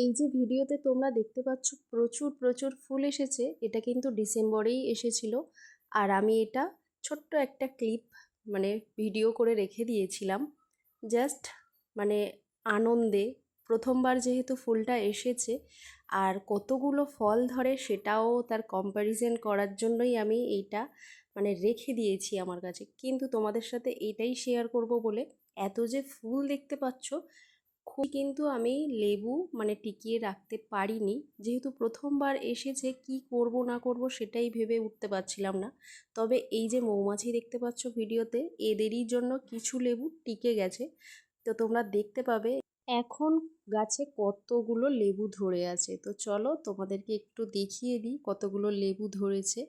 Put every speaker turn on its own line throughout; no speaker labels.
এই যে ভিডিওতে তোমরা দেখতে পাচ্ছ প্রচুর প্রচুর ফুল এসেছে, এটা কিন্তু ডিসেম্বরেই এসেছিল। আর আমি এটা ছোট্ট একটা ক্লিপ মানে ভিডিও করে রেখে দিয়েছিলাম জাস্ট মানে আনন্দে। প্রথমবার যেহেতু ফুলটা এসেছে আর কতগুলো ফল ধরে সেটাও তার কম্প্যারিজন করার জন্যই আমি এইটা মানে রেখে দিয়েছি আমার কাছে। কিন্তু তোমাদের সাথে এইটাই শেয়ার করব বলে, এত যে ফুল দেখতে পাচ্ছ কিন্তু আমি লেবু মানে টিকিয়ে রাখতে পারিনি, যেহেতু প্রথমবার এসেছে কি করব না করব সেটাই ভেবে উঠতে পারছিলাম না। তবে এই যে মৌমাছি দেখতে পাচ্ছ ভিডিওতে, এদেরই জন্য কিছু লেবু টিকে গেছে। তো তোমরা দেখতে পাবে এখন গাছে কতগুলো লেবু ধরে আছে। তো চলো তোমাদেরকে একটু দেখিয়ে দিই কতগুলো লেবু ধরেছে।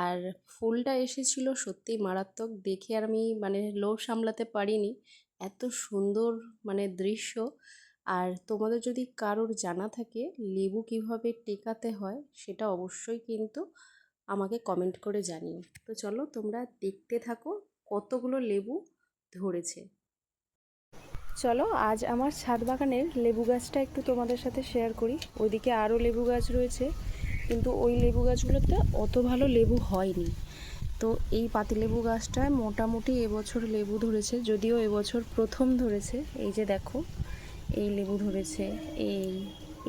আর ফুলটা এসেছিল সত্যি মারাত্মক, দেখে আর আমি মানে লোভ সামলাতে পারিনি, এত সুন্দর মানে দৃশ্য। আর তোমাদের যদি কারোর জানা থাকে লেবু কিভাবে টেকাতে হয় সেটা অবশ্যই কিন্তু আমাকে কমেন্ট করে জানিও। তো চলো তোমরা দেখতে থাকো কতগুলো লেবু ধরেছে। চলো আজ আমার ছাদ বাগানের লেবু গাছটা একটু তোমাদের সাথে শেয়ার করি। ওইদিকে আরও লেবু গাছ রয়েছে, কিন্তু ওই লেবু গাছগুলোতে অত ভালো লেবু হয়নি। তো এই পাতিলেবু গাছটায় মোটামুটি এবছর লেবু ধরেছে, যদিও এবছর প্রথম ধরেছে। এই যে দেখো এই লেবু ধরেছে, এই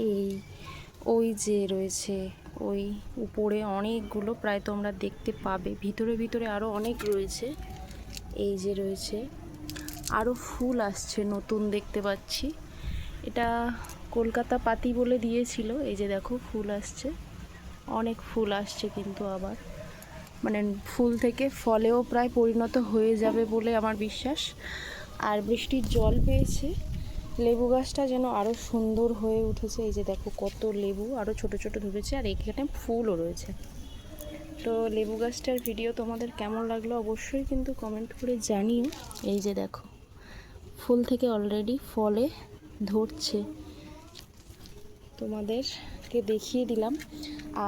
এই ওই যে রয়েছে, ওই উপরে অনেকগুলো প্রায় তোমরা দেখতে পাবে, ভিতরে ভিতরে আরও অনেক রয়েছে। এই যে রয়েছে, আরও ফুল আসছে নতুন দেখতে পাচ্ছি। এটা কলকাতা পাতি বলে দিয়েছিল। এই যে দেখো ফুল আসছে, অনেক ফুল আসছে, কিন্তু আবার মানে ফুল থেকে ফলেও প্রায় পরিণত হয়ে যাবে বলে আমার বিশ্বাস। আর বৃষ্টির জল পেয়েছে, লেবু গাছটা যেন আরও সুন্দর হয়ে উঠেছে। এই যে দেখো কত লেবু আরও ছোট ছোট ধরেছে, আর এখানে ফুলও রয়েছে। তো লেবু গাছটার ভিডিও তোমাদের কেমন লাগলো অবশ্যই কিন্তু কমেন্ট করে জানিও। এই যে দেখো ফুল থেকে অলরেডি ফলে ধরছে, তোমাদেরকে দেখিয়ে দিলাম।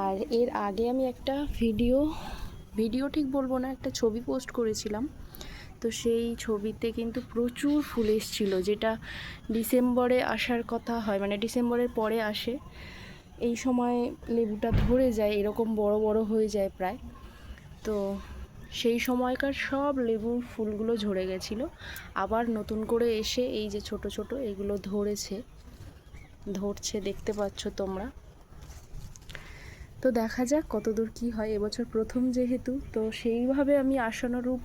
আর এর আগে আমি একটা ভিডিও ঠিক বলবো না, একটা ছবি পোস্ট করেছিলাম। তো সেই ছবিতে কিন্তু প্রচুর ফুল এসেছিল, যেটা ডিসেম্বরে আসার কথা হয়, মানে ডিসেম্বরের পরে আসে। এই সময় লেবুটা ধরে যায়, এরকম বড় বড় হয়ে যায় প্রায়। তো সেই সময়কার সব লেবুর ফুলগুলো ঝরে গেছিলো, আবার নতুন করে এসে এই যে ছোট ছোট এগুলো ধরছে দেখতে পাচ্ছ তোমরা। তো দেখা যাক কতদূর কি হয়, এবছর প্রথম যেহেতু, তো সেইভাবে আমি আশানুরূপ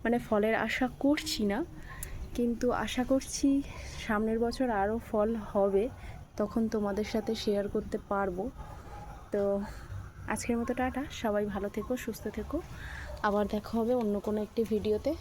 মানে ফলের আশা করছি না, কিন্তু আশা করছি সামনের বছর আরও ফল হবে, তখন তোমাদের সাথে শেয়ার করতে পারবো। তো আজকের মতো টাটা, সবাই ভালো থেকো, সুস্থ থেকো, আবার দেখা হবে অন্য কোনো একটি ভিডিওতে।